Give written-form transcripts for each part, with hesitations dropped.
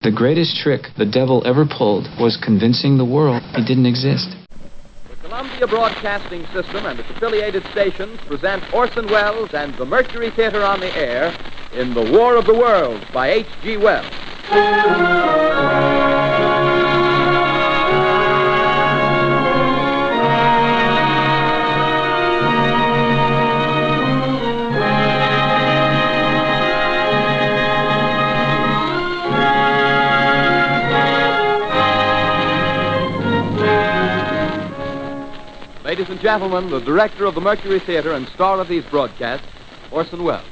The greatest trick the devil ever pulled was convincing the world he didn't exist. The Columbia Broadcasting System and its affiliated stations present Orson Welles and the Mercury Theater on the air in The War of the Worlds by H.G. Wells. Ladies and gentlemen, the director of the Mercury Theater and star of these broadcasts, Orson Welles.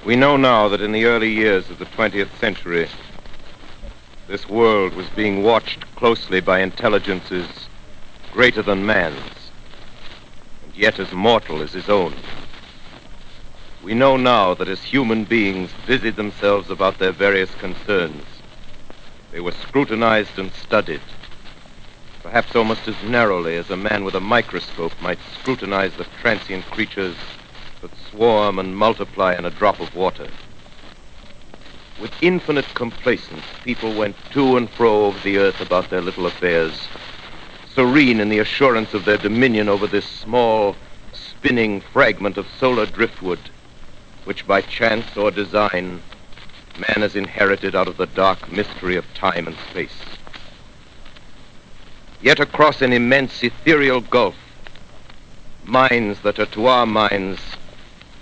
We know now that in the early years of the 20th century, this world was being watched closely by intelligences greater than man's, and yet as mortal as his own. We know now that as human beings busied themselves about their various concerns, they were scrutinized and studied, perhaps almost as narrowly as a man with a microscope might scrutinize the transient creatures that swarm and multiply in a drop of water. With infinite complacence, people went to and fro over the earth about their little affairs, serene in the assurance of their dominion over this small, spinning fragment of solar driftwood, which by chance or design, man has inherited out of the dark mystery of time and space. Yet across an immense ethereal gulf, minds that are to our minds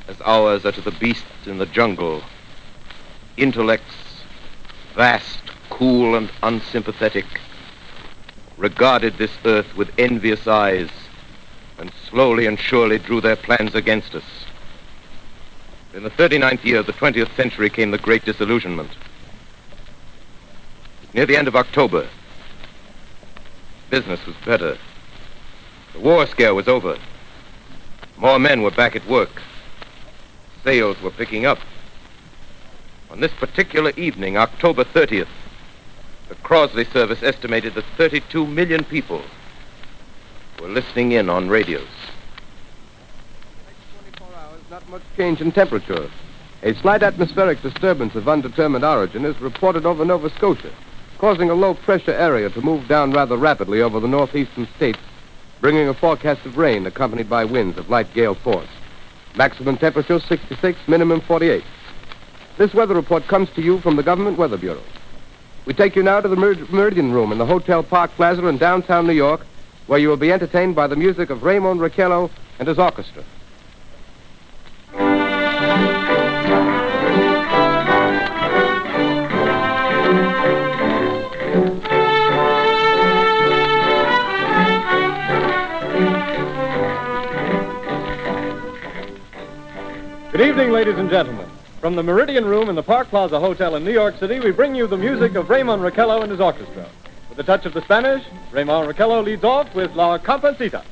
as ours are to the beasts in the jungle, intellects, vast, cool, and unsympathetic, regarded this earth with envious eyes and slowly and surely drew their plans against us. In the 39th year of the 20th century came the Great Disillusionment. Near the end of October, business was better. The war scare was over. More men were back at work. Sales were picking up. On this particular evening, October 30th, the Crosley service estimated that 32 million people were listening in on radios. Next 24 hours, not much change in temperature. A slight atmospheric disturbance of undetermined origin is reported over Nova Scotia, causing a low-pressure area to move down rather rapidly over the northeastern states, bringing a forecast of rain accompanied by winds of light gale force. Maximum temperature 66, minimum 48. This weather report comes to you from the Government Weather Bureau. We take you now to the Meridian Room in the Hotel Park Plaza in downtown New York, where you will be entertained by the music of Raymond Raquello and his orchestra. Good evening, ladies and gentlemen. From the Meridian Room in the Park Plaza Hotel in New York City, we bring you the music of Raymond Raquello and his orchestra. With a touch of the Spanish, Raymond Raquello leads off with La Comparsita.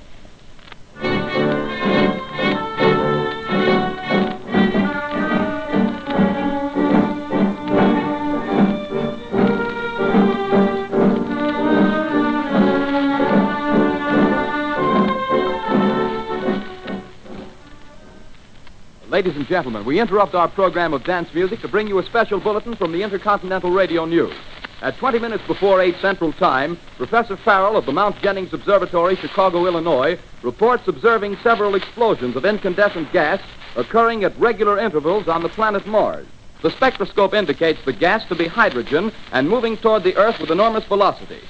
Ladies and gentlemen, we interrupt our program of dance music to bring you a special bulletin from the Intercontinental Radio News. At 20 minutes before 8 Central Time, Professor Farrell of the Mount Jennings Observatory, Chicago, Illinois, reports observing several explosions of incandescent gas occurring at regular intervals on the planet Mars. The spectroscope indicates the gas to be hydrogen and moving toward the Earth with enormous velocity.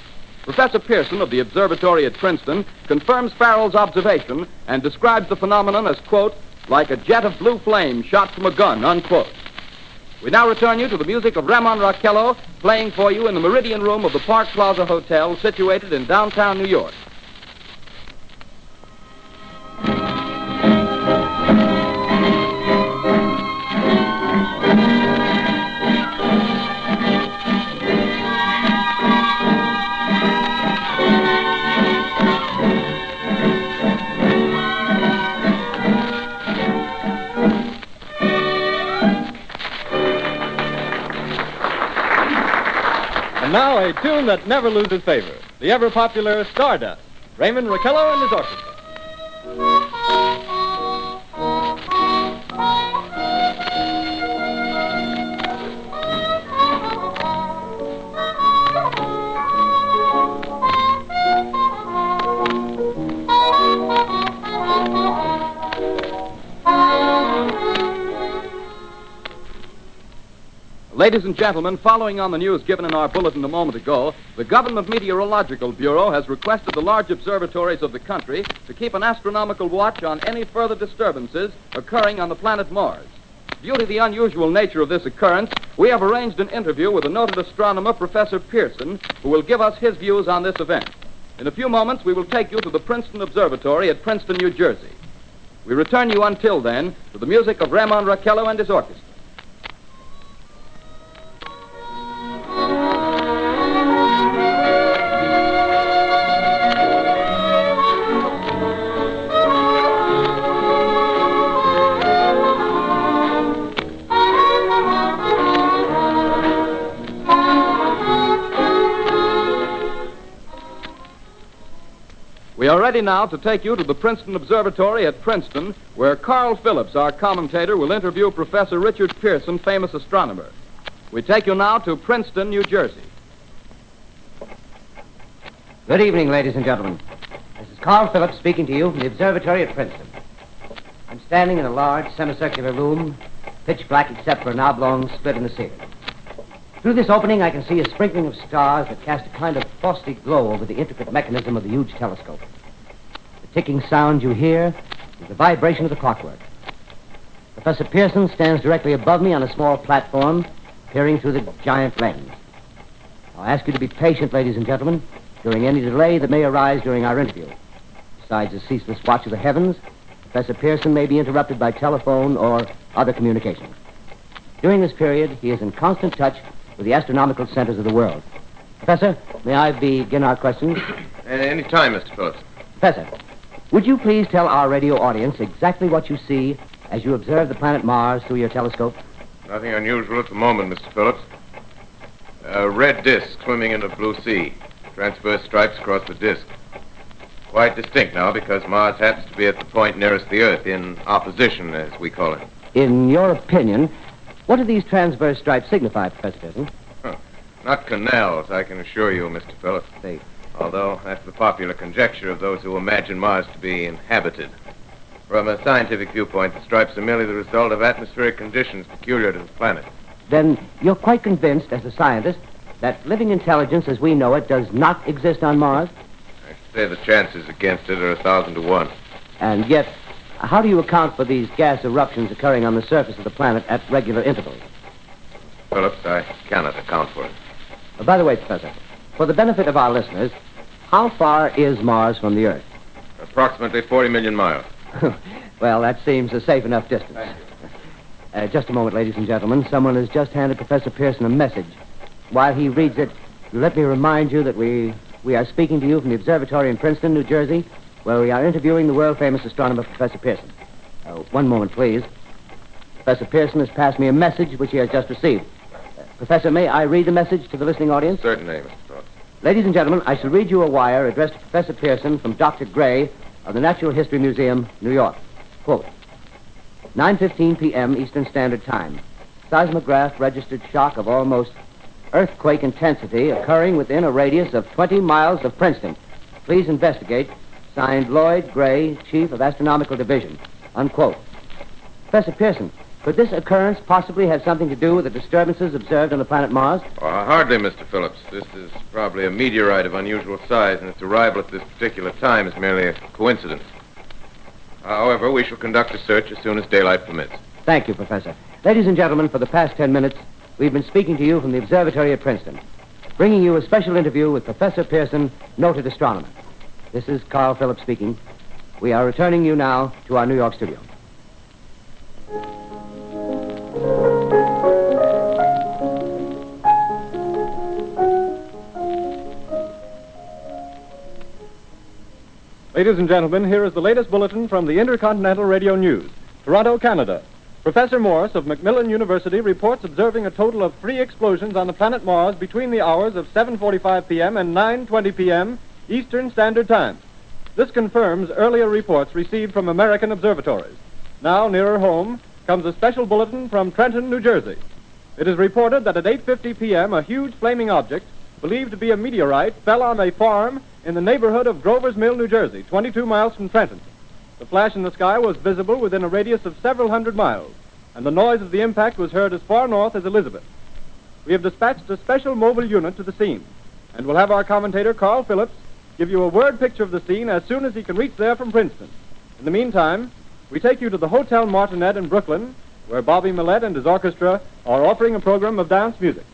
Professor Pearson of the observatory at Princeton confirms Farrell's observation and describes the phenomenon as, quote, like a jet of blue flame shot from a gun, unquote. We now return you to the music of Raymond Raquello, playing for you in the Meridian Room of the Park Plaza Hotel, situated in downtown New York. And now a tune that never loses favor, the ever-popular Stardust, Raymond Raquello and his orchestra. Ladies and gentlemen, following on the news given in our bulletin a moment ago, the Government Meteorological Bureau has requested the large observatories of the country to keep an astronomical watch on any further disturbances occurring on the planet Mars. Due to the unusual nature of this occurrence, we have arranged an interview with the noted astronomer, Professor Pearson, who will give us his views on this event. In a few moments, we will take you to the Princeton Observatory at Princeton, New Jersey. We return you until then to the music of Ramon Raquello and his orchestra. We are ready now to take you to the Princeton Observatory at Princeton, where Carl Phillips, our commentator, will interview Professor Richard Pearson, famous astronomer. We take you now to Princeton, New Jersey. Good evening, ladies and gentlemen. This is Carl Phillips speaking to you from the observatory at Princeton. I'm standing in a large semicircular room, pitch black except for an oblong split in the ceiling. Through this opening, I can see a sprinkling of stars that cast a kind of frosty glow over the intricate mechanism of the huge telescope. The ticking sound you hear is the vibration of the clockwork. Professor Pearson stands directly above me on a small platform, peering through the giant lens. I'll ask you to be patient, ladies and gentlemen, during any delay that may arise during our interview. Besides the ceaseless watch of the heavens, Professor Pearson may be interrupted by telephone or other communication. During this period, he is in constant touch with the astronomical centers of the world. Professor, may I begin our questions? Any time, Mr. Phillips. Professor, would you please tell our radio audience exactly what you see as you observe the planet Mars through your telescope? Nothing unusual at the moment, Mr. Phillips. A red disk swimming in the blue sea. Transverse stripes across the disk. Quite distinct now because Mars happens to be at the point nearest the Earth, in opposition, as we call it. In your opinion, what do these transverse stripes signify, Professor Pearson? Not canals, I can assure you, Mr. Phillips. Although that's the popular conjecture of those who imagine Mars to be inhabited. From a scientific viewpoint, the stripes are merely the result of atmospheric conditions peculiar to the planet. Then you're quite convinced, as a scientist, that living intelligence as we know it does not exist on Mars? I should say the chances against it are 1,000 to 1. And yet, how do you account for these gas eruptions occurring on the surface of the planet at regular intervals? Phillips, I cannot account for it. By the way, Professor, for the benefit of our listeners, how far is Mars from the Earth? Approximately 40 million miles. Well, that seems a safe enough distance. Just a moment, ladies and gentlemen. Someone has just handed Professor Pearson a message. While he reads it, let me remind you that we are speaking to you from the observatory in Princeton, New Jersey, where we are interviewing the world-famous astronomer, Professor Pearson. One moment, please. Professor Pearson has passed me a message which he has just received. Professor, may I read the message to the listening audience? Certainly, Mr. Phillips. Ladies and gentlemen, I shall read you a wire addressed to Professor Pearson from Dr. Gray of the Natural History Museum, New York. Quote, 9:15 p.m. Eastern Standard Time. Seismograph registered shock of almost earthquake intensity occurring within a radius of 20 miles of Princeton. Please investigate. Signed, Lloyd Gray, Chief of Astronomical Division. Unquote. Professor Pearson, could this occurrence possibly have something to do with the disturbances observed on the planet Mars? Hardly, Mr. Phillips. This is probably a meteorite of unusual size, and its arrival at this particular time is merely a coincidence. However, we shall conduct a search as soon as daylight permits. Thank you, Professor. Ladies and gentlemen, for the past 10 minutes, we've been speaking to you from the observatory at Princeton, bringing you a special interview with Professor Pearson, noted astronomer. This is Carl Phillips speaking. We are returning you now to our New York studio. Ladies and gentlemen, here is the latest bulletin from the Intercontinental Radio News. Toronto, Canada. Professor Morse of Macmillan University reports observing a total of 3 explosions on the planet Mars between the hours of 7:45 p.m. and 9:20 p.m. Eastern Standard Time. This confirms earlier reports received from American observatories. Now, nearer home, comes a special bulletin from Trenton, New Jersey. It is reported that at 8:50 p.m., a huge flaming object, believed to be a meteorite, fell on a farm in the neighborhood of Grover's Mill, New Jersey, 22 miles from Trenton. The flash in the sky was visible within a radius of several hundred miles, and the noise of the impact was heard as far north as Elizabeth. we have dispatched a special mobile unit to the scene, and we'll have our commentator, Carl Phillips, give you a word picture of the scene as soon as he can reach there from Princeton. In the meantime, we take you to the Hotel Martinet in Brooklyn, where Bobby Millette and his orchestra are offering a program of dance music.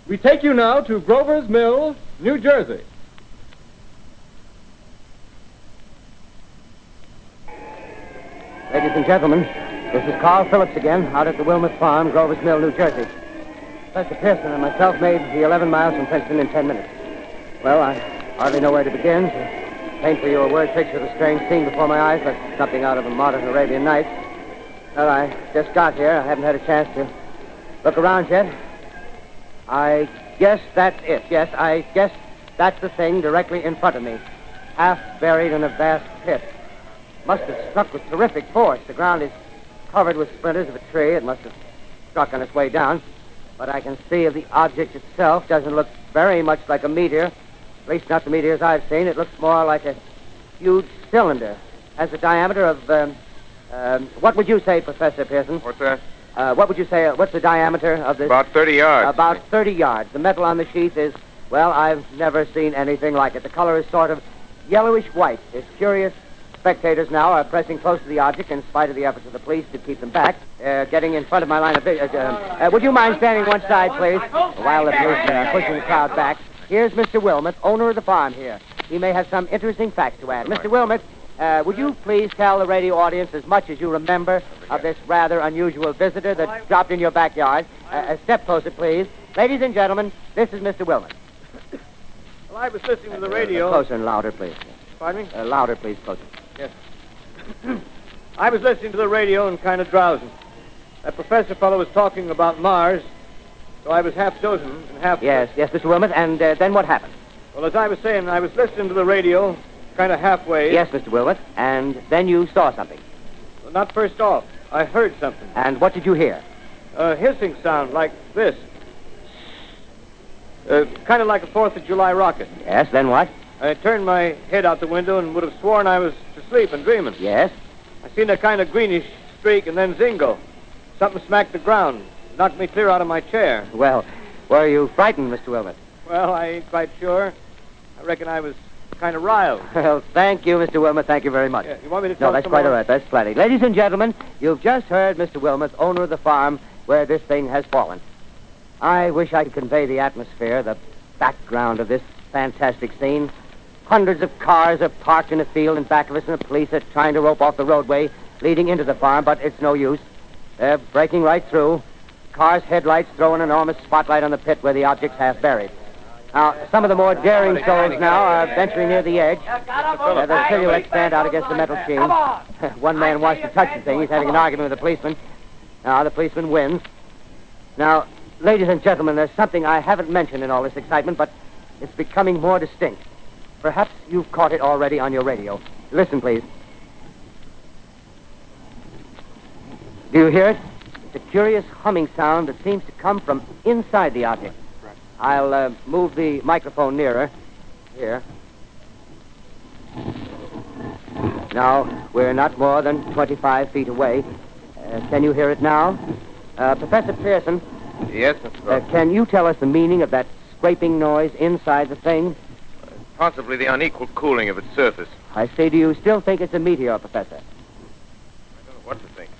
We take you now to Grover's Mill, New Jersey. Ladies and gentlemen, this is Carl Phillips again, out at the Wilmot Farm, Grover's Mill, New Jersey. Professor Pearson and myself made the 11 miles from Princeton in 10 minutes. Well, I hardly know where to begin. To paint for you a word picture of the strange scene before my eyes, like something out of a modern Arabian Nights. Well, I just got here. I haven't had a chance to look around yet. I guess that's it. Yes, I guess that's the thing directly in front of me, half buried in a vast pit. Must have struck with terrific force. The ground is covered with splinters of a tree. It must have struck on its way down. But I can see of the object itself doesn't look very much like a meteor. At least not the meteors I've seen. It looks more like a huge cylinder. Has a diameter of, what would you say, Professor Pearson? What's that? What would you say, what's the diameter of this? About 30 yards. About 30 yards. The metal on the sheath is, well, I've never seen anything like it. The color is sort of yellowish white. There's curious spectators now are pressing close to the object in spite of the efforts of the police to keep them back, getting in front of my line of vision. Would you mind standing one side, please, while the police are pushing the crowd back? Here's Mr. Wilmot, owner of the farm here. He may have some interesting facts to add. Mr. Wilmot, would you please tell the radio audience as much as you remember of this rather unusual visitor that dropped in your backyard? Step closer, please. Ladies and gentlemen, this is Mr. Wilmot. Well, I was listening to the radio. Closer and louder, please. Pardon me? Louder, please, closer. Yes. I was listening to the radio and kind of drowsing. That professor fellow was talking about Mars, so I was half dozing and half... Yes, Mr. Wilmot, and then what happened? Well, as I was saying, I was listening to the radio, kind of halfway. Yes, Mr. Wilmot, and then you saw something. Well, not first off. I heard something. And what did you hear? A hissing sound like this. Kind of like a 4th of July rocket. Yes, then what? I turned my head out the window and would have sworn I was asleep and dreaming. Yes? I seen a kind of greenish streak and then zingo. Something smacked the ground, knocked me clear out of my chair. Well, were you frightened, Mr. Wilmot? Well, I ain't quite sure. I reckon I was kind of riled. Well, thank you, Mr. Wilmot. Thank you very much. Yeah, you want me to No, tell that's some quite more? all right. That's plenty. Ladies and gentlemen, you've just heard Mr. Wilmot, owner of the farm where this thing has fallen. I wish I could convey the atmosphere, the background of this fantastic scene. Hundreds of cars are parked in a field in back of us, and the police are trying to rope off the roadway leading into the farm, but it's no use. They're breaking right through. Cars' headlights throw an enormous spotlight on the pit where the object's half buried. Now, some of the more daring souls now are venturing near the edge. Their silhouettes stand out against the metal sheen. One man wants to touch the thing. He's having an argument with the policeman. Now, the policeman wins. Now, ladies and gentlemen, there's something I haven't mentioned in all this excitement, but it's becoming more distinct. Perhaps you've caught it already on your radio. Listen, please. Do you hear it? It's a curious humming sound that seems to come from inside the object. I'll move the microphone nearer. Here. Now, we're not more than 25 feet away. Can you hear it now? Professor Pearson. Yes, Mr. Grover. Can you tell us the meaning of that scraping noise inside the thing? Possibly the unequal cooling of its surface. I say, do you still think it's a meteor, Professor? I don't know what to think.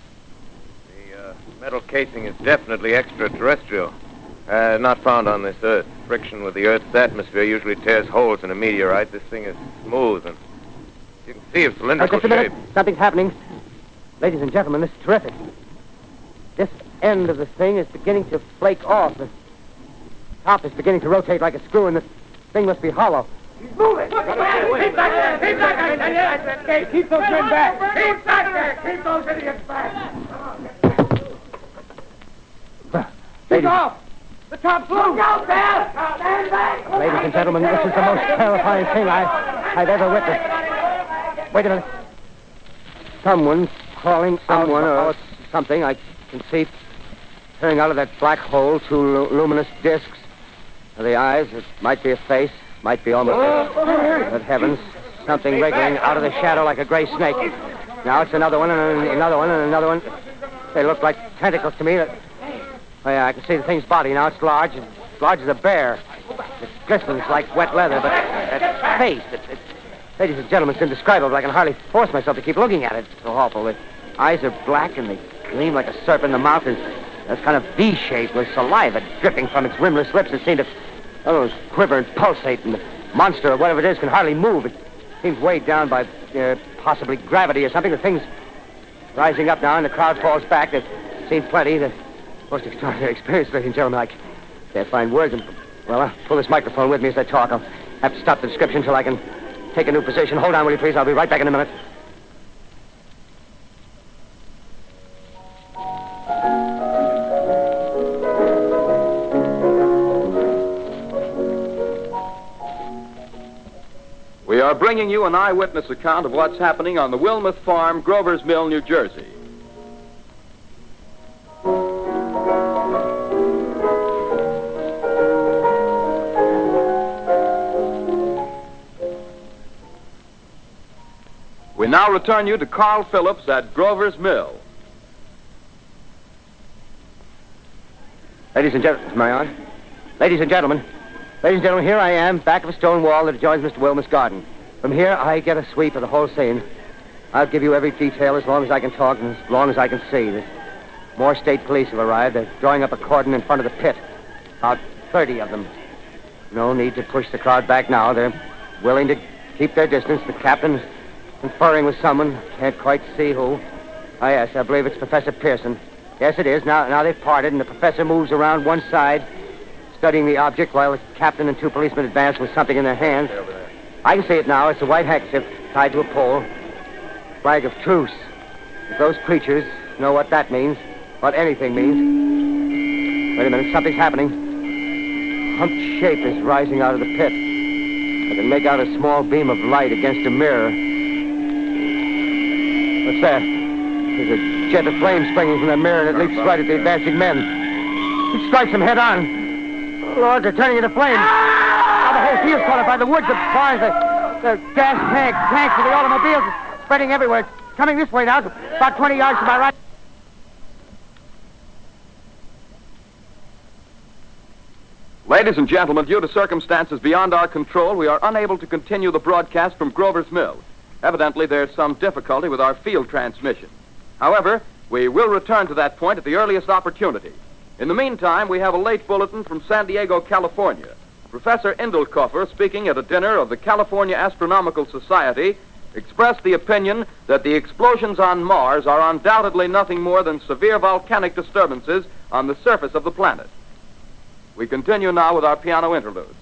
The metal casing is definitely extraterrestrial. Not found on this Earth. Friction with the Earth's atmosphere usually tears holes in a meteorite. This thing is smooth, and you can see its cylindrical Just a minute. shape. Something's happening. Ladies and gentlemen, this is terrific. This end of the thing is beginning to flake off. The top is beginning to rotate like a screw, and the thing must be hollow. He's moving. Keep back there. Keep back there. Keep those men back. Keep back there. Keep those idiots back. Well, Take ladies, off. The top floor. Look out there! Stand back! Ladies and gentlemen, this is the most terrifying thing I've ever witnessed. Wait a minute. Someone's crawling out or something. I can see peering out of that black hole two luminous discs. The eyes, it might be a face, might be almost Good heavens, something wriggling out of the shadow like a gray snake. Now it's another one and another one and another one. They look like tentacles to me. Oh, yeah, I can see the thing's body now. It's large as a bear. It glistens like wet leather, but that face, ladies and gentlemen, it's indescribable. I can hardly force myself to keep looking at it. It's so awful. The eyes are black and they gleam like a serpent. The mouth is kind of V-shaped with saliva dripping from its rimless lips that seem to quiver and pulsate. And the monster, or whatever it is, can hardly move. It seems weighed down by possibly gravity or something. The thing's rising up now, and the crowd falls back. They've seen plenty. The most extraordinary experience, ladies and gentlemen. I can't find words. Well, I'll pull this microphone with me as I talk. I'll have to stop the description until I can take a new position. Hold on, will you please? I'll be right back in a minute. We are bringing you an eyewitness account of what's happening on the Wilmuth Farm, Grover's Mill, New Jersey. We now return you to Carl Phillips at Grover's Mill. Ladies and gentlemen, am I on? Ladies and gentlemen, here I am, back of a stone wall that adjoins Mr. Wilmuth's garden. From here, I get a sweep of the whole scene. I'll give you every detail as long as I can talk and as long as I can see. More state police have arrived. They're drawing up a cordon in front of the pit. About 30 of them. No need to push the crowd back now. They're willing to keep their distance. The captain's conferring with someone. Can't quite see who. Ah, yes, I believe it's Professor Pearson. Yes, it is. Now they've parted, and the professor moves around one side, studying the object while the captain and two policemen advance with something in their hands. I can see it now. It's a white handkerchief tied to a pole. Flag of truce. If those creatures know what that means, what anything means. Wait a minute, something's happening. Humped shape is rising out of the pit. I can make out a small beam of light against a mirror. What's that? There's a jet of flame springing from the mirror, and it leaps right at the advancing men. It strikes them head on. Oh, Lord, they're turning into flames. Now the whole field's caught up by the woods, the barns, the gas tanks of the automobiles, spreading everywhere. It's coming this way now. It's about 20 yards to my right. Ladies and gentlemen, due to circumstances beyond our control, we are unable to continue the broadcast from Grover's Mill. Evidently, there's some difficulty with our field transmission. However, we will return to that point at the earliest opportunity. In the meantime, we have a late bulletin from San Diego, California. Professor Indelkoffer, speaking at a dinner of the California Astronomical Society, expressed the opinion that the explosions on Mars are undoubtedly nothing more than severe volcanic disturbances on the surface of the planet. We continue now with our piano interlude.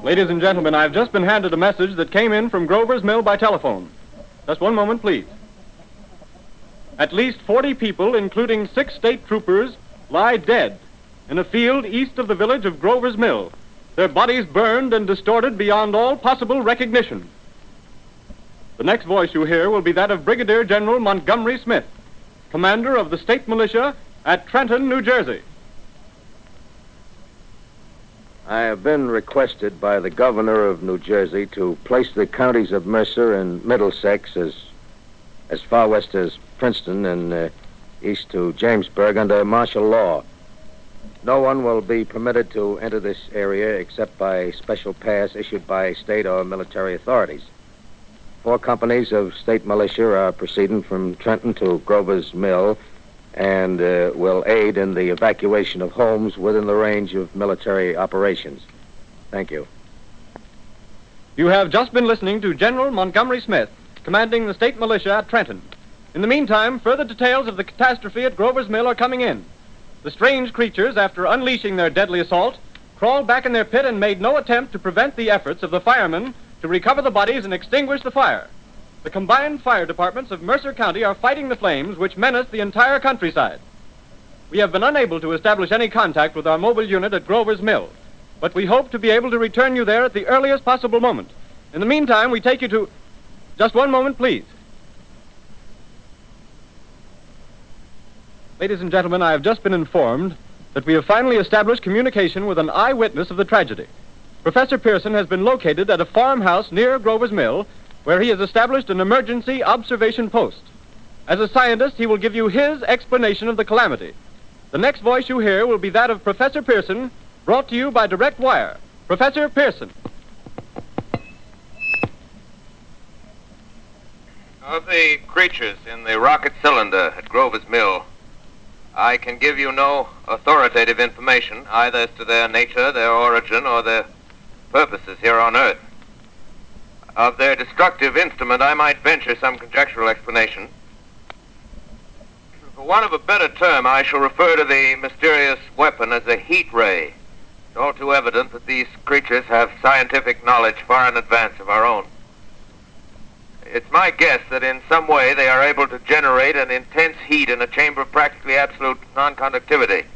Ladies and gentlemen, I've just been handed a message that came in from Grover's Mill by telephone. Just one moment, please. At least 40 people, including 6 state troopers, lie dead in a field east of the village of Grover's Mill. Their bodies burned and distorted beyond all possible recognition. The next voice you hear will be that of Brigadier General Montgomery Smith, commander of the state militia at Trenton, New Jersey. I have been requested by the governor of New Jersey to place the counties of Mercer and Middlesex as far west as Princeton and east to Jamesburg under martial law. No one will be permitted to enter this area except by special pass issued by state or military authorities. 4 companies of state militia are proceeding from Trenton to Grover's Mill and will aid in the evacuation of homes within the range of military operations. Thank you. You have just been listening to General Montgomery Smith, commanding the state militia at Trenton. In the meantime, further details of the catastrophe at Grover's Mill are coming in. The strange creatures, after unleashing their deadly assault, crawled back in their pit and made no attempt to prevent the efforts of the firemen to recover the bodies and extinguish the fire. The combined fire departments of Mercer County are fighting the flames which menace the entire countryside. We have been unable to establish any contact with our mobile unit at Grover's Mill, but we hope to be able to return you there at the earliest possible moment. In the meantime, we take you to... Just one moment, please. Ladies and gentlemen, I have just been informed that we have finally established communication with an eyewitness of the tragedy. Professor Pearson has been located at a farmhouse near Grover's Mill, where he has established an emergency observation post. As a scientist, he will give you his explanation of the calamity. The next voice you hear will be that of Professor Pearson, brought to you by direct wire. Professor Pearson. Of the creatures in the rocket cylinder at Grover's Mill, I can give you no authoritative information, either as to their nature, their origin, or their purposes here on Earth. Of their destructive instrument, I might venture some conjectural explanation. For want of a better term, I shall refer to the mysterious weapon as a heat ray. It's all too evident that these creatures have scientific knowledge far in advance of our own. It's my guess that in some way they are able to generate an intense heat in a chamber of practically absolute non-conductivity.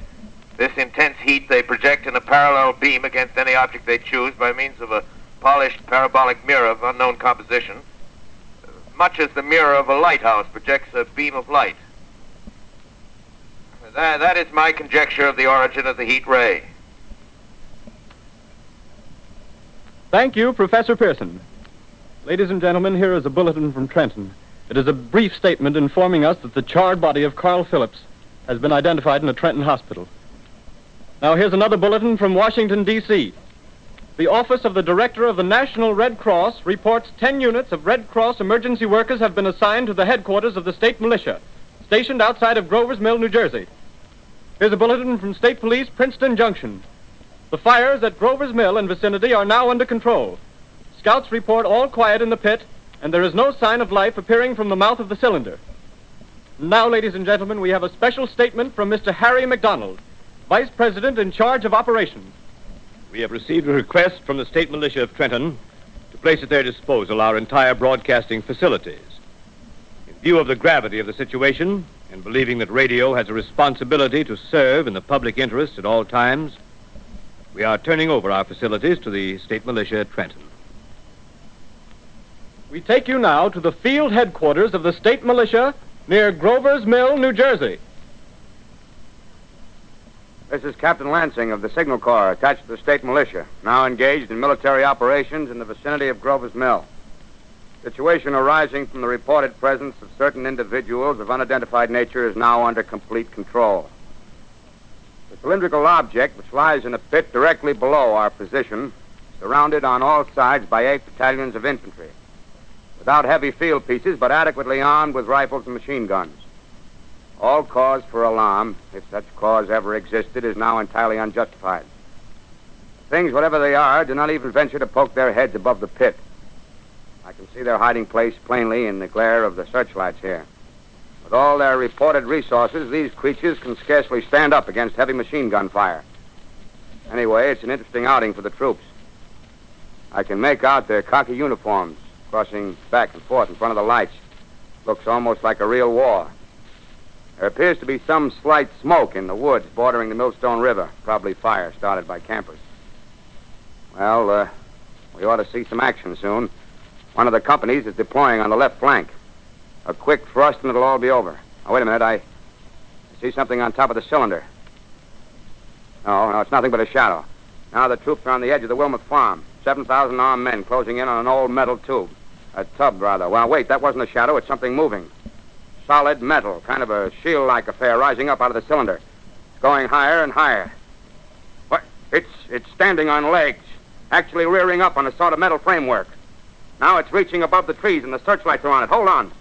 This intense heat they project in a parallel beam against any object they choose by means of a polished parabolic mirror of unknown composition, much as the mirror of a lighthouse projects a beam of light. That is my conjecture of the origin of the heat ray. Thank you, Professor Pearson. Ladies and gentlemen, here is a bulletin from Trenton. It is a brief statement informing us that the charred body of Carl Phillips has been identified in a Trenton hospital. Now, here's another bulletin from Washington, D.C. The Office of the Director of the National Red Cross reports 10 units of Red Cross emergency workers have been assigned to the headquarters of the state militia, stationed outside of Grover's Mill, New Jersey. Here's a bulletin from State Police, Princeton Junction. The fires at Grover's Mill and vicinity are now under control. Scouts report all quiet in the pit, and there is no sign of life appearing from the mouth of the cylinder. Now, ladies and gentlemen, we have a special statement from Mr. Harry McDonald, Vice President in charge of operations. We have received a request from the state militia of Trenton to place at their disposal our entire broadcasting facilities. In view of the gravity of the situation, and believing that radio has a responsibility to serve in the public interest at all times, we are turning over our facilities to the state militia at Trenton. We take you now to the field headquarters of the state militia near Grover's Mill, New Jersey. This is Captain Lansing of the Signal Corps, attached to the state militia, now engaged in military operations in the vicinity of Grover's Mill. Situation arising from the reported presence of certain individuals of unidentified nature is now under complete control. The cylindrical object, which lies in a pit directly below our position, surrounded on all sides by 8 battalions of infantry, without heavy field pieces, but adequately armed with rifles and machine guns. All cause for alarm, if such cause ever existed, is now entirely unjustified. Things, whatever they are, do not even venture to poke their heads above the pit. I can see their hiding place plainly in the glare of the searchlights here. With all their reported resources, these creatures can scarcely stand up against heavy machine gun fire. Anyway, it's an interesting outing for the troops. I can make out their khaki uniforms crossing back and forth in front of the lights. Looks almost like a real war. There appears to be some slight smoke in the woods bordering the Millstone River, probably fire started by campers. Well, we ought to see some action soon. One of the companies is deploying on the left flank. A quick thrust and it'll all be over. Now, wait a minute. I see something on top of the cylinder. No, it's nothing but a shadow. Now the troops are on the edge of the Wilmot Farm. 7,000 armed men closing in on an old metal tube. A tub, rather. Well, wait, that wasn't a shadow. It's something moving. Solid metal, kind of a shield-like affair rising up out of the cylinder. It's going higher and higher. What? It's standing on legs, actually rearing up on a sort of metal framework. Now it's reaching above the trees and the searchlights are on it. Hold on.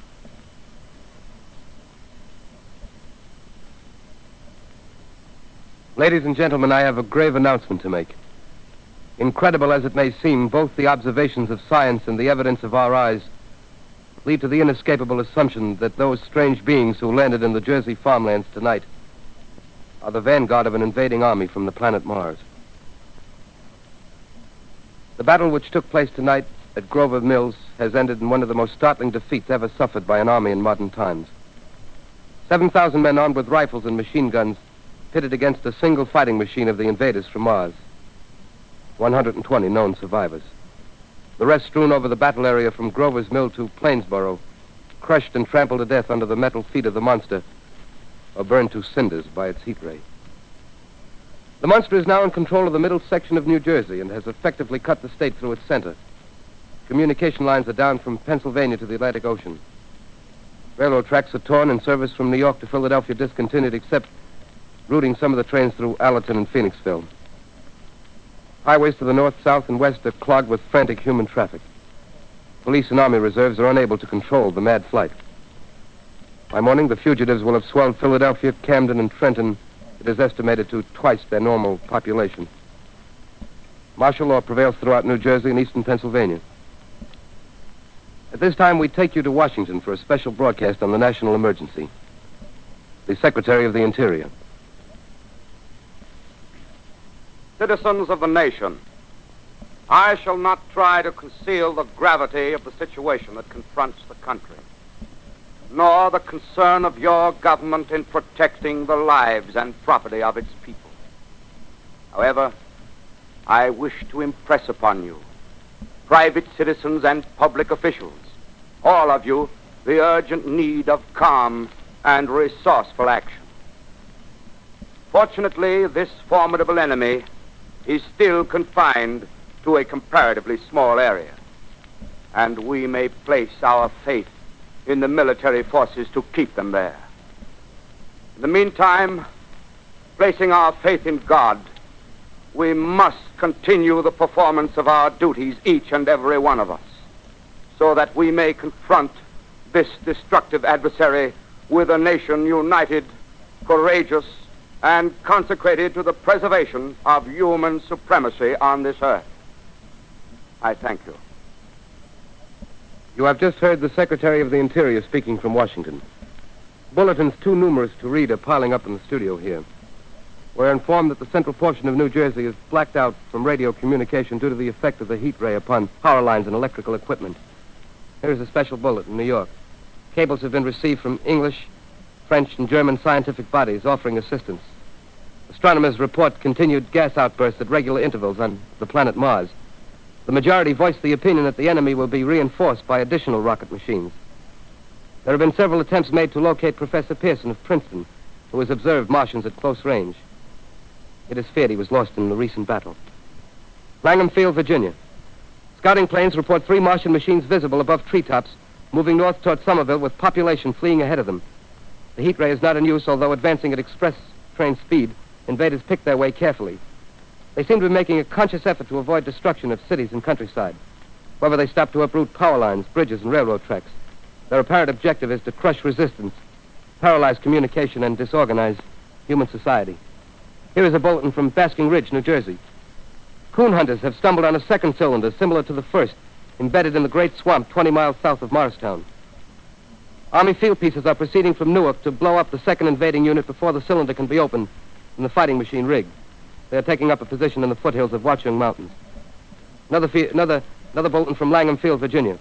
Ladies and gentlemen, I have a grave announcement to make. Incredible as it may seem, both the observations of science and the evidence of our eyes lead to the inescapable assumption that those strange beings who landed in the Jersey farmlands tonight are the vanguard of an invading army from the planet Mars. The battle which took place tonight at Grover Mills has ended in one of the most startling defeats ever suffered by an army in modern times. 7,000 men armed with rifles and machine guns pitted against a single fighting machine of the invaders from Mars. 120 known survivors. The rest strewn over the battle area from Grover's Mill to Plainsboro, crushed and trampled to death under the metal feet of the monster, or burned to cinders by its heat ray. The monster is now in control of the middle section of New Jersey and has effectively cut the state through its center. Communication lines are down from Pennsylvania to the Atlantic Ocean. Railroad tracks are torn and service from New York to Philadelphia discontinued, except routing some of the trains through Allerton and Phoenixville. Highways to the north, south, and west are clogged with frantic human traffic. Police and army reserves are unable to control the mad flight. By morning, the fugitives will have swelled Philadelphia, Camden, and Trenton. It is estimated to twice their normal population. Martial law prevails throughout New Jersey and eastern Pennsylvania. At this time, we take you to Washington for a special broadcast on the national emergency. The Secretary of the Interior. Citizens of the nation, I shall not try to conceal the gravity of the situation that confronts the country, nor the concern of your government in protecting the lives and property of its people. However, I wish to impress upon you, private citizens and public officials, all of you, the urgent need of calm and resourceful action. Fortunately, this formidable enemy is still confined to a comparatively small area, and we may place our faith in the military forces to keep them there. In the meantime, placing our faith in God, we must continue the performance of our duties, each and every one of us, so that we may confront this destructive adversary with a nation united, courageous, and consecrated to the preservation of human supremacy on this earth. I thank you. You have just heard the Secretary of the Interior speaking from Washington. Bulletins too numerous to read are piling up in the studio here. We're informed that the central portion of New Jersey is blacked out from radio communication due to the effect of the heat ray upon power lines and electrical equipment. Here's a special bulletin in New York. Cables have been received from English, French, and German scientific bodies offering assistance. Astronomers report continued gas outbursts at regular intervals on the planet Mars. The majority voiced the opinion that the enemy will be reinforced by additional rocket machines. There have been several attempts made to locate Professor Pearson of Princeton, who has observed Martians at close range. It is feared he was lost in the recent battle. Langham Field, Virginia. Scouting planes report 3 Martian machines visible above treetops, moving north toward Somerville with population fleeing ahead of them. The heat ray is not in use, although advancing at express train speed. Invaders pick their way carefully. They seem to be making a conscious effort to avoid destruction of cities and countryside. However, they stop to uproot power lines, bridges, and railroad tracks. Their apparent objective is to crush resistance, paralyze communication, and disorganize human society. Here is a bulletin from Basking Ridge, New Jersey. Coon hunters have stumbled on a second cylinder similar to the first, embedded in the great swamp 20 miles south of Morristown. Army field pieces are proceeding from Newark to blow up the second invading unit before the cylinder can be opened and the fighting machine rigged. They are taking up a position in the foothills of Watchung Mountains. Another bulletin from Langham Field, Virginia.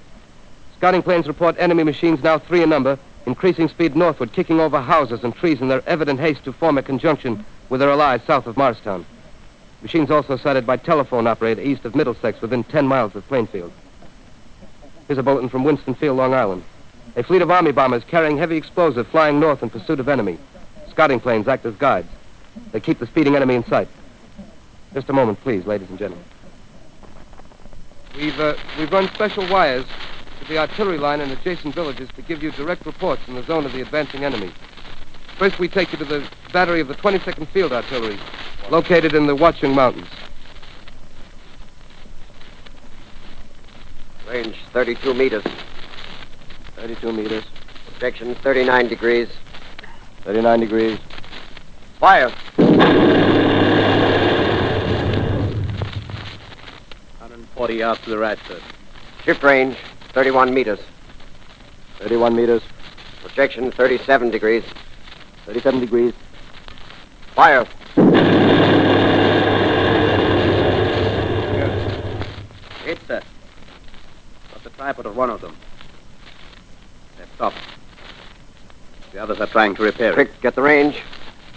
Scouting planes report enemy machines, now 3 in number, increasing speed northward, kicking over houses and trees in their evident haste to form a conjunction with their allies south of Morristown. Machines also sighted by telephone operator east of Middlesex within 10 miles of Plainfield. Here's a bulletin from Winston Field, Long Island. A fleet of Army bombers carrying heavy explosive flying north in pursuit of enemy. Scouting planes act as guides. They keep the speeding enemy in sight. Just a moment, please, ladies and gentlemen. We've run special wires to the artillery line in adjacent villages to give you direct reports in the zone of the advancing enemy. First, we take you to the battery of the 22nd Field Artillery, located in the Watchung Mountains. Range 32 meters. 32 meters. Projection 39 degrees. 39 degrees. Fire! 140 yards to the right, sir. Shift range 31 meters. 31 meters. Projection 37 degrees. 37 degrees. Fire! Hit, sir. tripod of one of them. They've stopped. The others are trying to repair it. Quick, get the range.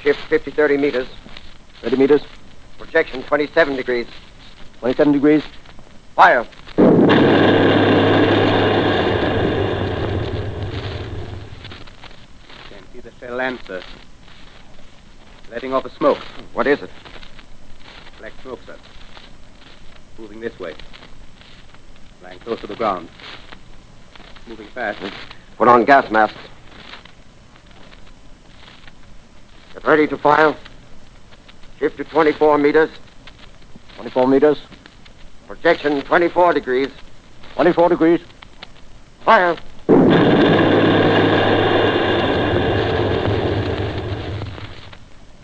Shift 30 meters. 30 meters. Projection 27 degrees. 27 degrees. Fire. Can't see the shell land, sir. Letting off a smoke. What is it? Black smoke, sir. Moving this way. Lying close to the ground. Moving fast. Put on gas masks. Get ready to fire. Shift to 24 meters. 24 meters. Projection 24 degrees. 24 degrees. Fire.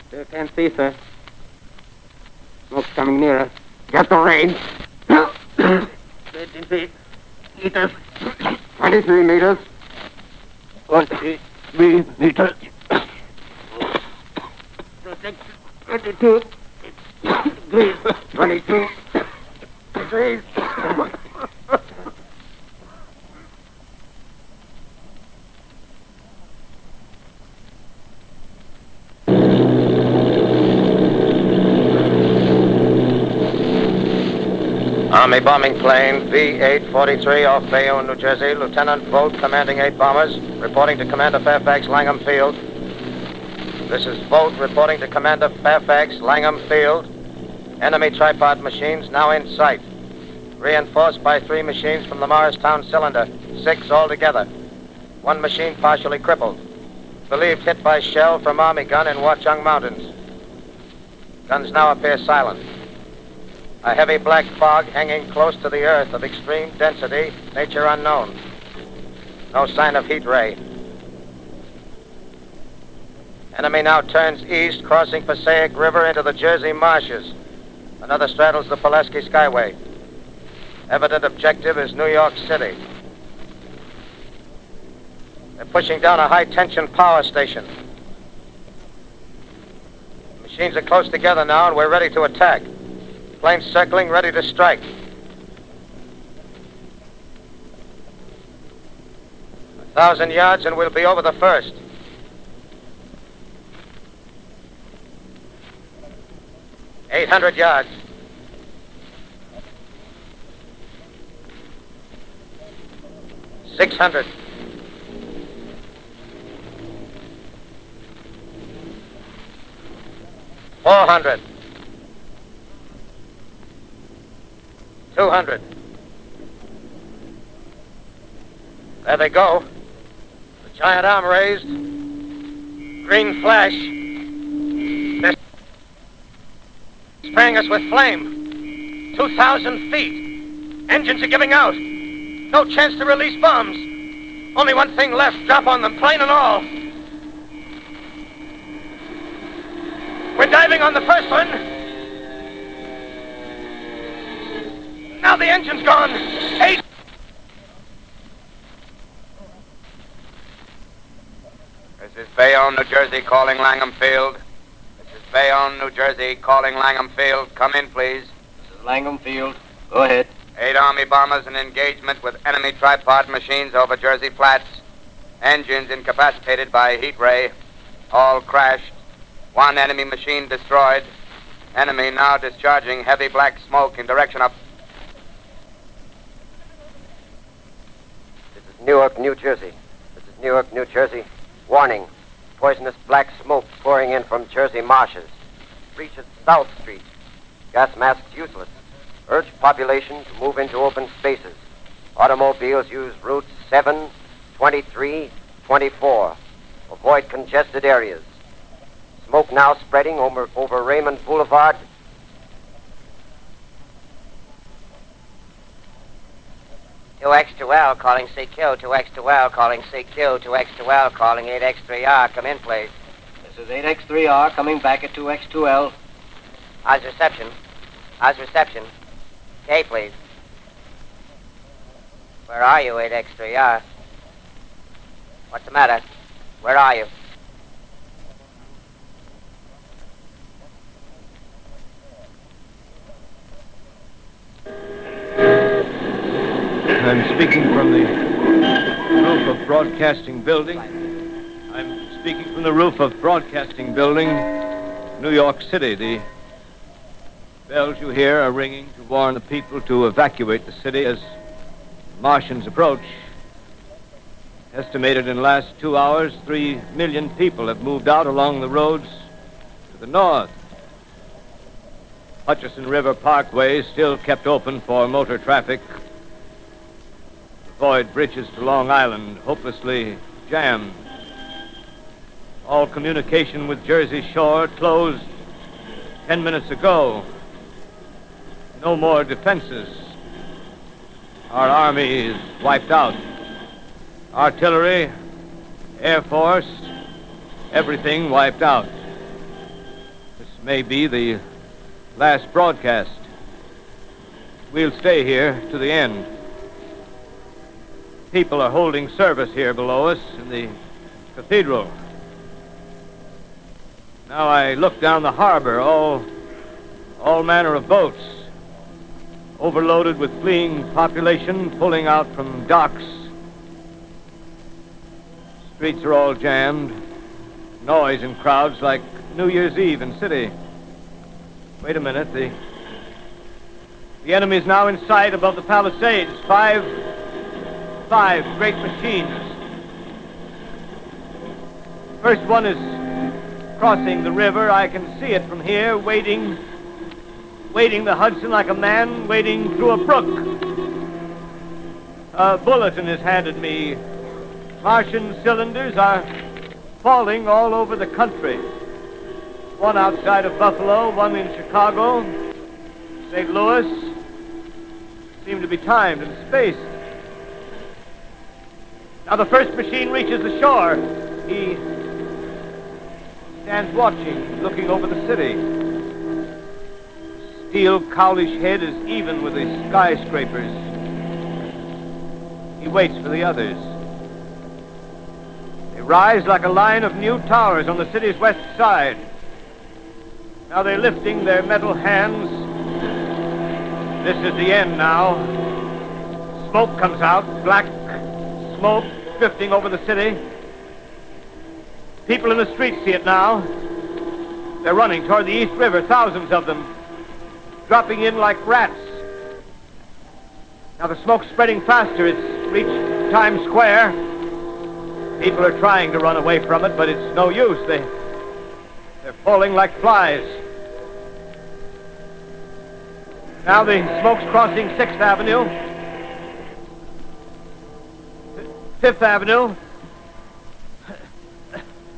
Still can't see, sir. Smoke's coming nearer. Get the range. 13 feet. Meters. 23 meters. 23 meters. Projection 22 degrees. 22 degrees. Army bombing plane V-843 off Bayonne, New Jersey. Lieutenant Vogt, commanding 8 bombers, reporting to Commander Fairfax, Langham Field. This is Vogt reporting to Commander Fairfax, Langham Field. Enemy tripod machines now in sight. Reinforced by 3 machines from the Morristown cylinder. 6 altogether. 1 machine partially crippled. Believed hit by shell from Army gun in Watchung Mountains. Guns now appear silent. A heavy black fog hanging close to the earth of extreme density, nature unknown. No sign of heat ray. Enemy now turns east, crossing Passaic River into the Jersey marshes. Another straddles the Pulaski Skyway. Evident objective is New York City. They're pushing down a high-tension power station. The machines are close together now, and we're ready to attack. Planes circling, ready to strike. 1,000 yards, and we'll be over the first. Eight 800 yards. $600. $400. $200. There they go. The giant arm raised. Green flash. They're spraying us with flame. 2,000 feet. Engines are giving out. No chance to release bombs. Only one thing left. Drop on them, plane and all. We're diving on the first one. Now the engine's gone. 8. This is Bayonne, New Jersey, calling Langham Field. This is Bayonne, New Jersey, calling Langham Field. Come in, please. This is Langham Field. Go ahead. 8 Army bombers in engagement with enemy tripod machines over Jersey Flats. Engines incapacitated by heat ray. All crashed. 1 enemy machine destroyed. Enemy now discharging heavy black smoke in direction of... This is Newark, New Jersey. This is Newark, New Jersey. Warning. Poisonous black smoke pouring in from Jersey marshes. Reaches South Street. Gas masks useless. Urge population to move into open spaces. Automobiles use routes 7, 23, 24. Avoid congested areas. Smoke now spreading over Raymond Boulevard. "2X2L calling CQ, 2X2L calling CQ, 2X2L calling 8X3R. Come in, please. This is 8X3R coming back at 2X2L. How's reception? How's reception? K, please. Where are you, 8X3R? What's the matter? Where are you? I'm speaking from Broadcasting Building. I'm speaking from the roof of Broadcasting Building, New York City. The bells you hear are ringing to warn the people to evacuate the city as Martians approach. Estimated in the last 2 hours, 3 million people have moved out along the roads to the north. Hutchison River Parkway is still kept open for motor traffic. Avoid bridges to Long Island, hopelessly jammed. All communication with Jersey Shore closed 10 minutes ago. No more defenses. Our army is wiped out. Artillery, Air Force, everything wiped out. This may be the last broadcast. We'll stay here to the end. People are holding service here below us in the cathedral. Now I look down the harbor, all manner of boats, overloaded with fleeing population pulling out from docks. Streets are all jammed. Noise in crowds like New Year's Eve in city. Wait a minute. The enemy's now in sight above the Palisades. Five great machines. First one is crossing the river. I can see it from here, wading the Hudson like a man wading through a brook. A bulletin is handed me. Martian cylinders are falling all over the country. One outside of Buffalo, one in Chicago, St. Louis. Seem to be timed and spaced. Now the first machine reaches the shore. He stands watching, looking over the city. Steel cowlish head is even with the skyscrapers. He waits for the others. They rise like a line of new towers on the city's west side. Now they're lifting their metal hands. This is the end now. Smoke comes out, black smoke drifting over the city. People in the streets see it now. They're running toward the East River, thousands of them, dropping in like rats. Now the smoke's spreading faster. It's reached Times Square. People are trying to run away from it, but it's no use. They're falling like flies. Now the smoke's crossing 6th Avenue, 5th Avenue,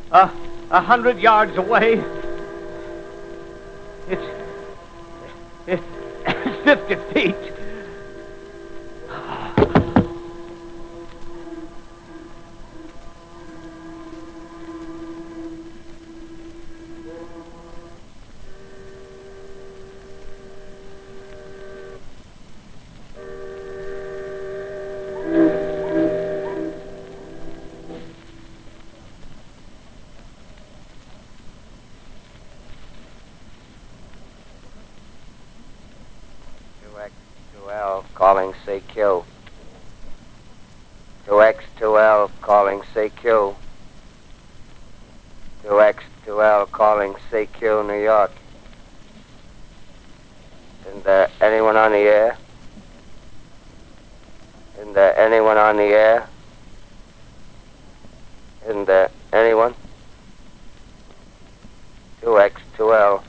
100 yards away. It's 50 feet. Calling CQ. 2X2L calling CQ. 2X2L calling CQ, New York. Isn't there anyone on the air? Isn't there anyone on the air? Isn't there anyone? 2X2L.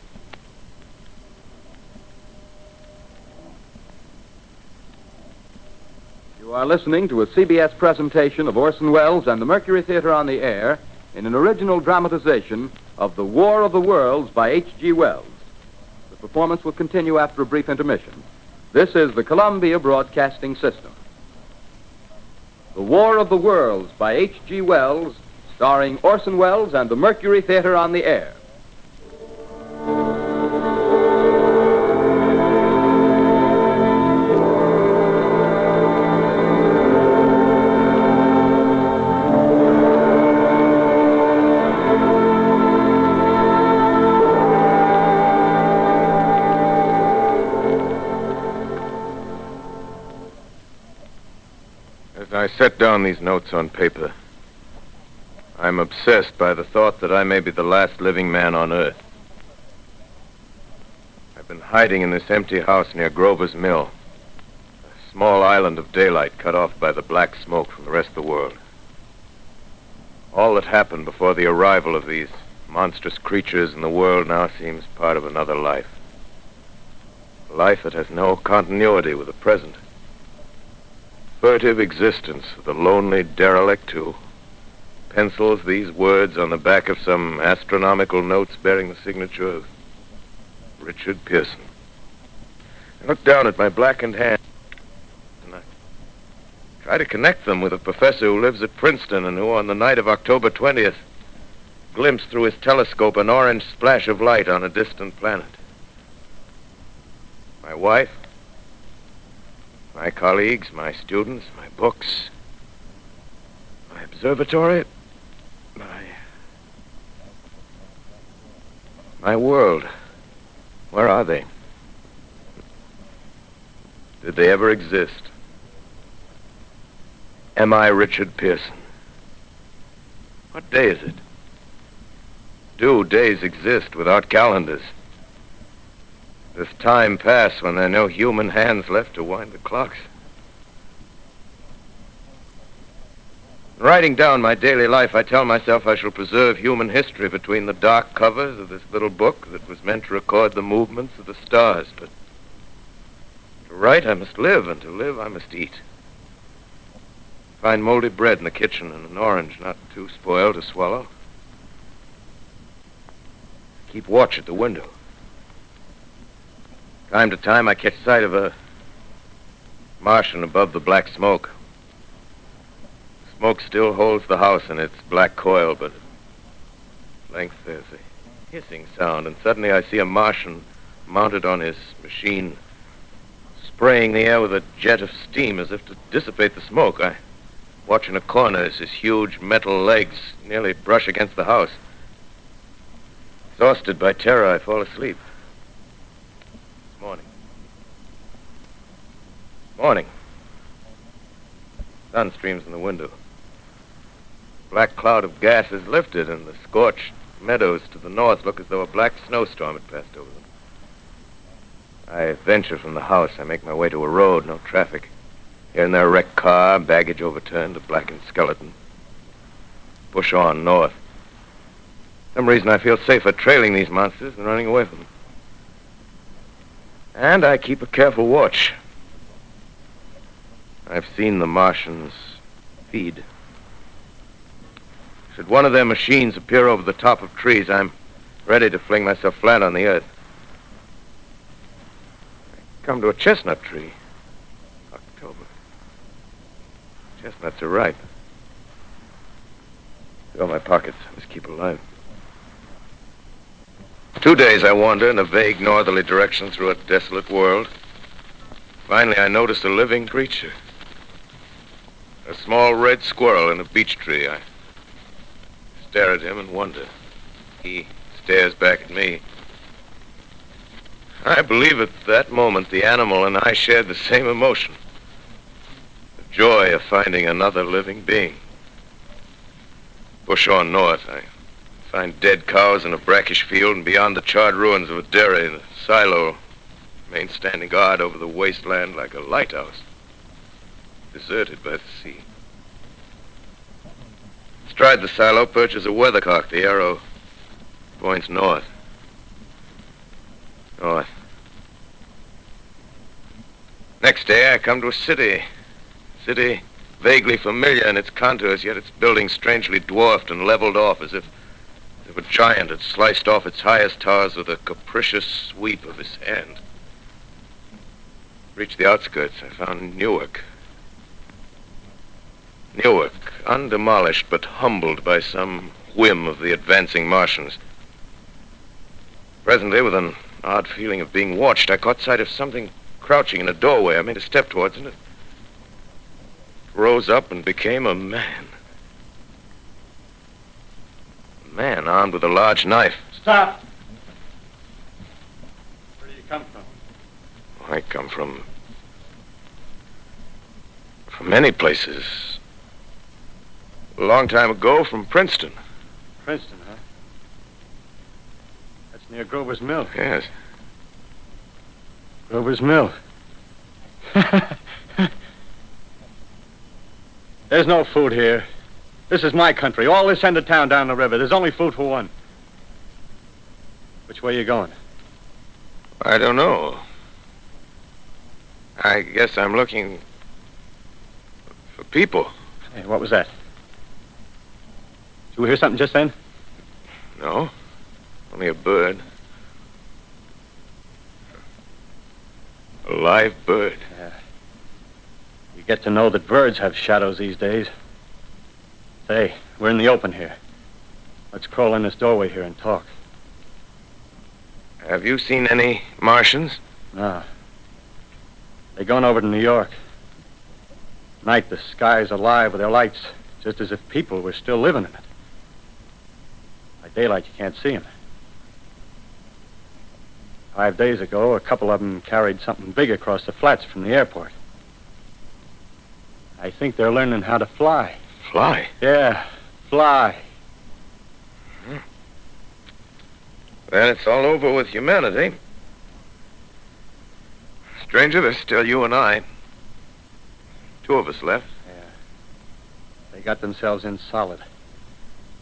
You are listening to a CBS presentation of Orson Welles and the Mercury Theater on the Air in an original dramatization of The War of the Worlds by H.G. Wells. The performance will continue after a brief intermission. This is the Columbia Broadcasting System. The War of the Worlds by H.G. Wells, starring Orson Welles and the Mercury Theater on the Air. I set down these notes on paper. I'm obsessed by the thought that I may be the last living man on Earth. I've been hiding in this empty house near Grover's Mill, a small island of daylight cut off by the black smoke from the rest of the world. All that happened before the arrival of these monstrous creatures in the world now seems part of another life. A life that has no continuity with the present. Furtive existence of the lonely derelict who pencils these words on the back of some astronomical notes bearing the signature of Richard Pearson. I look down at my blackened hand and I try to connect them with a professor who lives at Princeton and who on the night of October 20th glimpsed through his telescope an orange splash of light on a distant planet. My wife, my colleagues, my students, my books, my observatory, my world. Where are they? Did they ever exist? Am I Richard Pearson? What day is it? Do days exist without calendars? Does time pass when there are no human hands left to wind the clocks? Writing down my daily life, I tell myself I shall preserve human history between the dark covers of this little book that was meant to record the movements of the stars. But to write, I must live, and to live, I must eat. Find moldy bread in the kitchen and an orange not too spoiled to swallow. Keep watch at the window. Time to time, I catch sight of a Martian above the black smoke. The smoke still holds the house in its black coil, but at length there's a hissing sound, and suddenly I see a Martian mounted on his machine, spraying the air with a jet of steam as if to dissipate the smoke. I watch in a corner as his huge metal legs nearly brush against the house. Exhausted by terror, I fall asleep. Morning. Sun streams in the window. Black cloud of gas is lifted, and the scorched meadows to the north look as though a black snowstorm had passed over them. I venture from the house. I make my way to a road, no traffic. Here and there a wrecked car, baggage overturned, a blackened skeleton. Push on north. For some reason I feel safer trailing these monsters than running away from them. And I keep a careful watch. I've seen the Martians feed. Should one of their machines appear over the top of trees, I'm ready to fling myself flat on the earth. I come to a chestnut tree. October. Chestnuts are ripe. Fill my pockets. I must keep alive. 2 days I wander in a vague northerly direction through a desolate world. Finally, I notice a living creature. A small red squirrel in a beech tree. I stare at him and wonder. He stares back at me. I believe at that moment the animal and I shared the same emotion. The joy of finding another living being. Push on north. I find dead cows in a brackish field, and beyond the charred ruins of a dairy, the silo remains standing guard over the wasteland like a lighthouse. Deserted by the sea. Astride the silo perches a weathercock. The arrow points north. North. Next day, I come to a city. City vaguely familiar in its contours, yet its buildings strangely dwarfed and leveled off as if a giant had sliced off its highest towers with a capricious sweep of his hand. Reached the outskirts. I found Newark. Newark, undemolished but humbled by some whim of the advancing Martians. Presently, with an odd feeling of being watched, I caught sight of something crouching in a doorway. I made a step towards it. It rose up and became a man. A man armed with a large knife. Stop! Where do you come from? I come from many places. A long time ago from Princeton. Princeton, huh? That's near Grover's Mill. Yes. Grover's Mill. There's no food here. This is my country. All this end of town down the river. There's only food for one. Which way are you going? I don't know. I guess I'm looking for people. Hey, what was that? Did you hear something just then? No. Only a bird. A live bird. Yeah. You get to know that birds have shadows these days. Say, we're in the open here. Let's crawl in this doorway here and talk. Have you seen any Martians? No. They're going over to New York. Night, the sky's alive with their lights, just as if people were still living in it. By daylight, you can't see them. 5 days ago, a couple of them carried something big across the flats from the airport. I think they're learning how to fly. Fly? Yeah, fly. Well, it's all over with humanity. Stranger, there's still you and I. 2 of us left. Yeah. They got themselves in solid.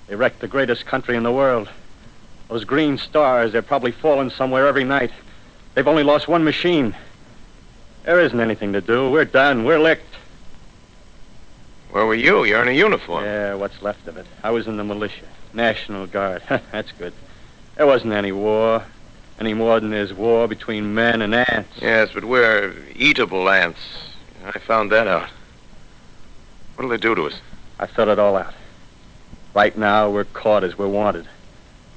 They wrecked the greatest country in the world. Those green stars, they're probably falling somewhere every night. They've only lost one machine. There isn't anything to do. We're done. We're licked. Where were you? You're in a uniform. Yeah, what's left of it. I was in the militia. National Guard. That's good. There wasn't any war. Any more than there's war between men and ants. Yes, but we're eatable ants. I found that out. What'll they do to us? I thought it all out. Right now, we're caught as we're wanted.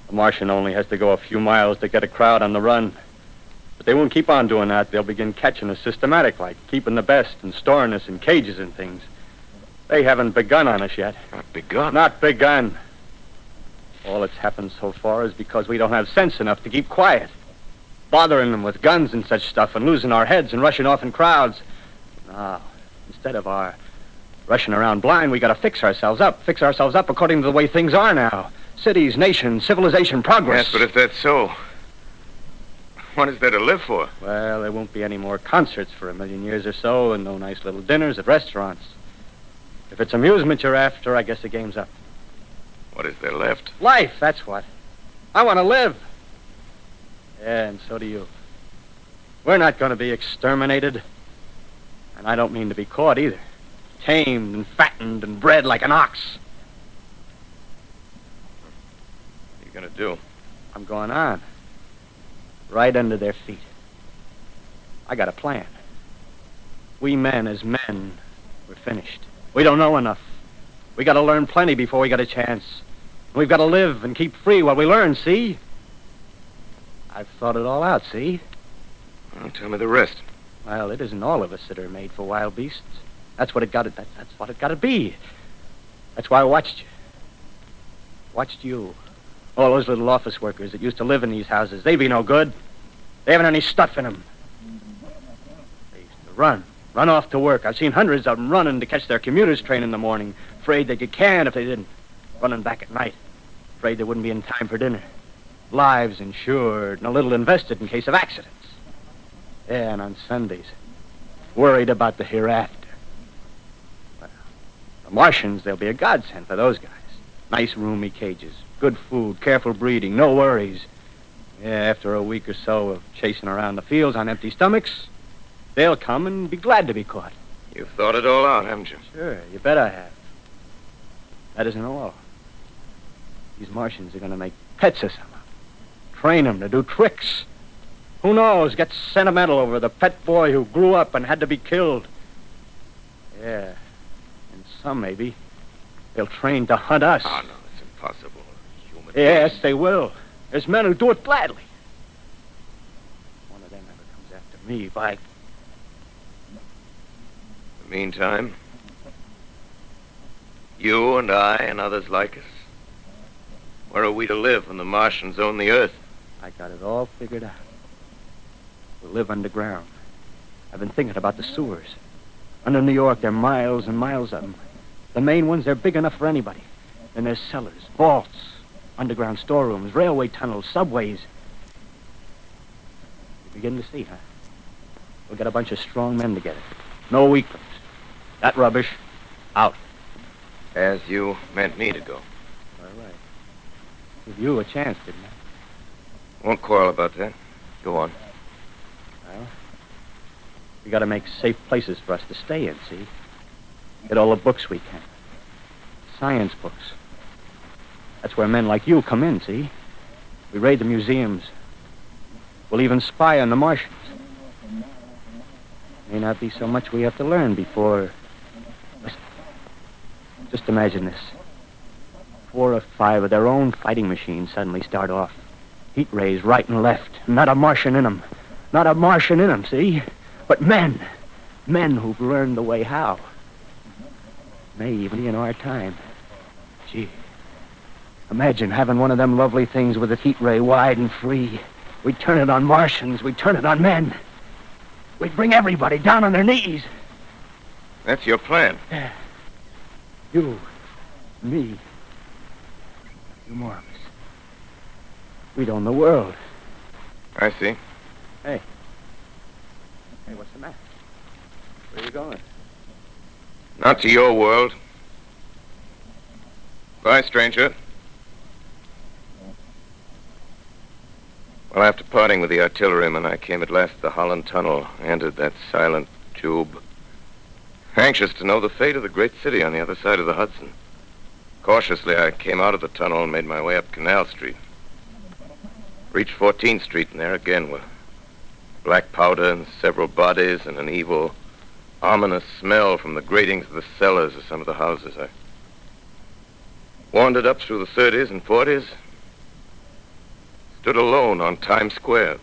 The Martian only has to go a few miles to get a crowd on the run. But they won't keep on doing that. They'll begin catching us systematic, like keeping the best and storing us in cages and things. They haven't begun on us yet. Not begun? Not begun. All that's happened so far is because we don't have sense enough to keep quiet. Bothering them with guns and such stuff and losing our heads and rushing off in crowds. Now, instead of our rushing around blind, we gotta fix ourselves up according to the way things are now. Cities, nations, civilization, progress. Yes, but if that's so, what is there to live for? Well, there won't be any more concerts for 1,000,000 years or so, and no nice little dinners at restaurants. If it's amusement you're after, I guess the game's up. What is there left? Life, that's what. I want to live. Yeah, and so do you. We're not going to be exterminated. And I don't mean to be caught either. Tamed and fattened and bred like an ox. What are you going to do? I'm going on. Right under their feet. I got a plan. We men as men, we're finished. We don't know enough. We got to learn plenty before we got a chance. We've got to live and keep free while we learn, see? I've thought it all out, see? Well, tell me the rest. Well, it isn't all of us that are made for wild beasts. That's what it got to. That's what it got to be. That's why I watched you. Watched you. All those little office workers that used to live in these houses. They be no good. They haven't any stuff in them. They used to run off to work. I've seen hundreds of them running to catch their commuter's train in the morning, afraid they'd get canned if they didn't. Running back at night, afraid they wouldn't be in time for dinner. Lives insured and a little invested in case of accidents. Yeah, and on Sundays, worried about the hereafter. Well, the Martians, they'll be a godsend for those guys. Nice, roomy cages, good food, careful breeding, no worries. Yeah, after a week or so of chasing around the fields on empty stomachs, they'll come and be glad to be caught. You've thought it all out, haven't you? Sure, you bet I have. That isn't all. These Martians are going to make pets of some of them. Train them to do tricks. Who knows, get sentimental over the pet boy who grew up and had to be killed. Yeah, and some maybe, they'll train to hunt us. Oh, no, it's impossible. Human Yes, beings. they will. There's men who do it gladly. One of them ever comes after me, by... In the meantime, you and I and others like us, where are we to live when the Martians own the Earth? I got it all figured out. We'll live underground. I've been thinking about the sewers. Under New York, there are miles and miles of them. The main ones, they're big enough for anybody. Then there's cellars, vaults, underground storerooms, railway tunnels, subways. You begin to see, huh? We'll get a bunch of strong men together. No weaklings. That rubbish, out. As you meant me to go. All right. Give you a chance, didn't I? Won't quarrel about that. Go on. Well, we got to make safe places for us to stay in, see? Get all the books we can. Science books. That's where men like you come in, see? We raid the museums. We'll even spy on the Martians. May not be so much we have to learn before... Listen. Just imagine this. 4 or 5 of their own fighting machines suddenly start off. Heat rays right and left. Not a Martian in them. Not a Martian in them, see? But men. Men who've learned the way how. May even be in our time. Gee. Imagine having one of them lovely things with its heat ray wide and free. We'd turn it on Martians. We'd turn it on men. We'd bring everybody down on their knees. That's your plan. Yeah. You, me, few more of us. We'd own the world. I see. Hey. Hey, what's the matter? Where are you going? Not to your world. Bye, stranger. Well, after parting with the artilleryman, I came at last to the Holland Tunnel, entered that silent tube, anxious to know the fate of the great city on the other side of the Hudson. Cautiously, I came out of the tunnel and made my way up Canal Street. Reached 14th Street, and there again were black powder and several bodies and an evil, ominous smell from the gratings of the cellars of some of the houses. I wandered up through the 30s and 40s, stood alone on Times Square,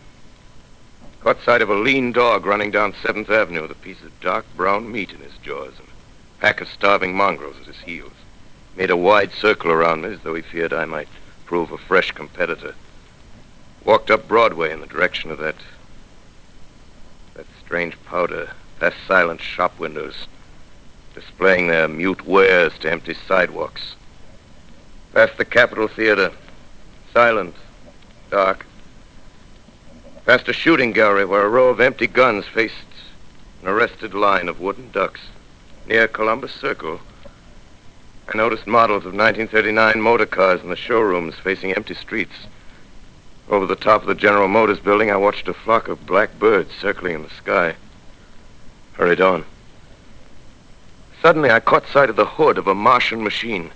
caught sight of a lean dog running down 7th Avenue with a piece of dark brown meat in his jaws and a pack of starving mongrels at his heels. Made a wide circle around me as though he feared I might prove a fresh competitor. Walked up Broadway in the direction of that strange powder, past silent shop windows, displaying their mute wares to empty sidewalks. Past the Capitol Theater, silent, dark. Past a shooting gallery where a row of empty guns faced an arrested line of wooden ducks. Near Columbus Circle, I noticed models of 1939 motor cars in the showrooms facing empty streets. Over the top of the General Motors building, I watched a flock of black birds circling in the sky. Hurried on. Suddenly, I caught sight of the hood of a Martian machine,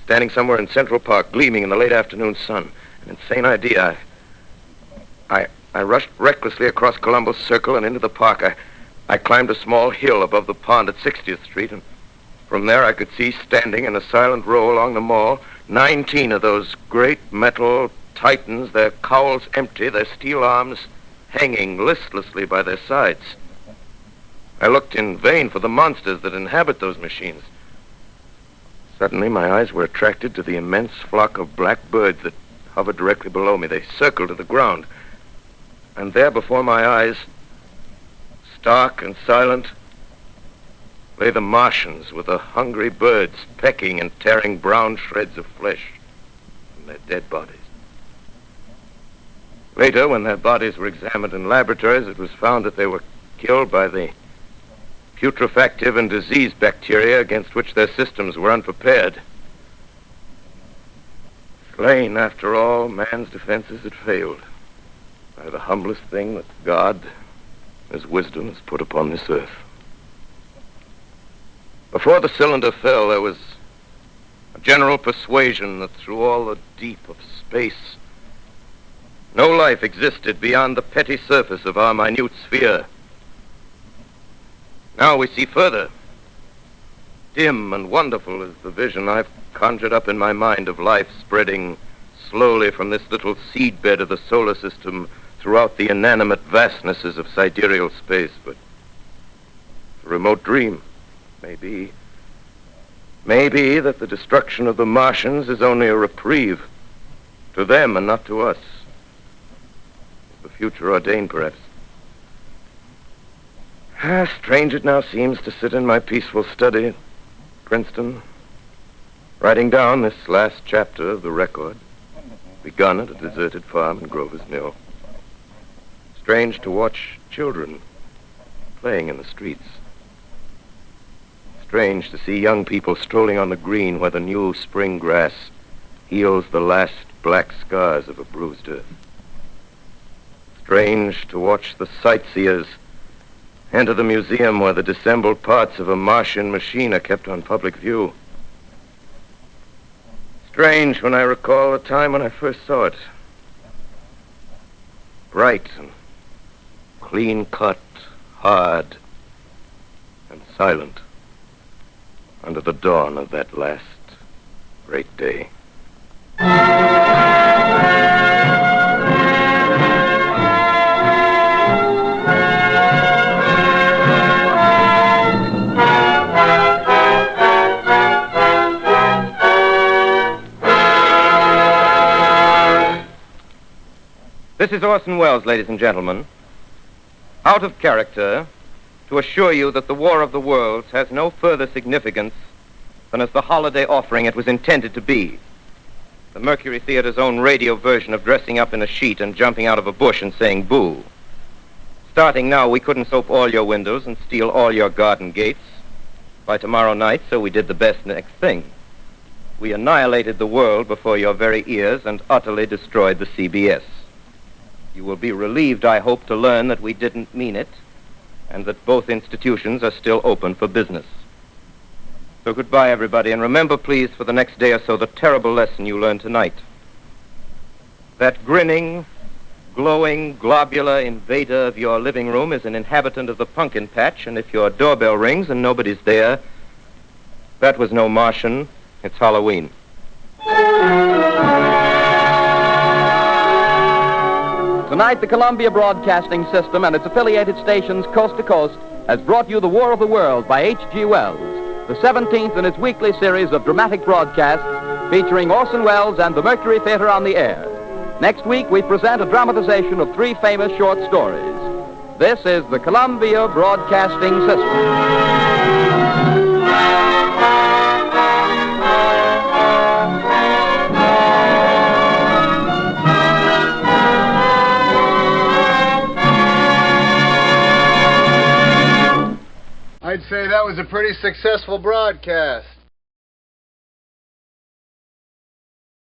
standing somewhere in Central Park, gleaming in the late afternoon sun. An insane idea. I rushed recklessly across Columbus Circle and into the park. I climbed a small hill above the pond at 60th Street, and from there I could see, standing in a silent row along the mall, 19 of those great metal titans, their cowls empty, their steel arms hanging listlessly by their sides. I looked in vain for the monsters that inhabit those machines. Suddenly, my eyes were attracted to the immense flock of black birds that hovered directly below me. They circled to the ground. And there before my eyes, stark and silent, lay the Martians with the hungry birds pecking and tearing brown shreds of flesh from their dead bodies. Later, when their bodies were examined in laboratories, it was found that they were killed by the putrefactive and disease bacteria against which their systems were unprepared. Slain, after all, man's defenses had failed by the humblest thing that God, His wisdom, has put upon this earth. Before the cylinder fell, there was a general persuasion that through all the deep of space, no life existed beyond the petty surface of our minute sphere. Now we see further. Dim and wonderful is the vision I've conjured up in my mind of life spreading slowly from this little seedbed of the solar system throughout the inanimate vastnesses of sidereal space. But a remote dream, maybe that the destruction of the Martians is only a reprieve to them and not to us. The future ordained, perhaps. Strange it now seems to sit in my peaceful study, Princeton, writing down this last chapter of the record, begun at a deserted farm in Grover's Mill. Strange to watch children playing in the streets. Strange to see young people strolling on the green where the new spring grass heals the last black scars of a bruised earth. Strange to watch the sightseers enter the museum where the dissembled parts of a Martian machine are kept on public view. Strange when I recall the time when I first saw it. Bright and clean-cut, hard and silent under the dawn of that last great day. This is Orson Welles, ladies and gentlemen. Out of character, to assure you that the War of the Worlds has no further significance than as the holiday offering it was intended to be. The Mercury Theater's own radio version of dressing up in a sheet and jumping out of a bush and saying boo. Starting now, we couldn't soap all your windows and steal all your garden gates by tomorrow night, so we did the best next thing. We annihilated the world before your very ears and utterly destroyed the CBS. You will be relieved, I hope, to learn that we didn't mean it, and that both institutions are still open for business. So goodbye, everybody, and remember, please, for the next day or so, the terrible lesson you learned tonight. That grinning, glowing, globular invader of your living room is an inhabitant of the pumpkin patch, and if your doorbell rings and nobody's there, that was no Martian, it's Halloween. Tonight, the Columbia Broadcasting System and its affiliated stations coast to coast has brought you The War of the World by H.G. Wells, the 17th in its weekly series of dramatic broadcasts featuring Orson Welles and the Mercury Theater on the air. Next week, we present a dramatization of 3 famous short stories. This is the Columbia Broadcasting System. I'd say that was a pretty successful broadcast.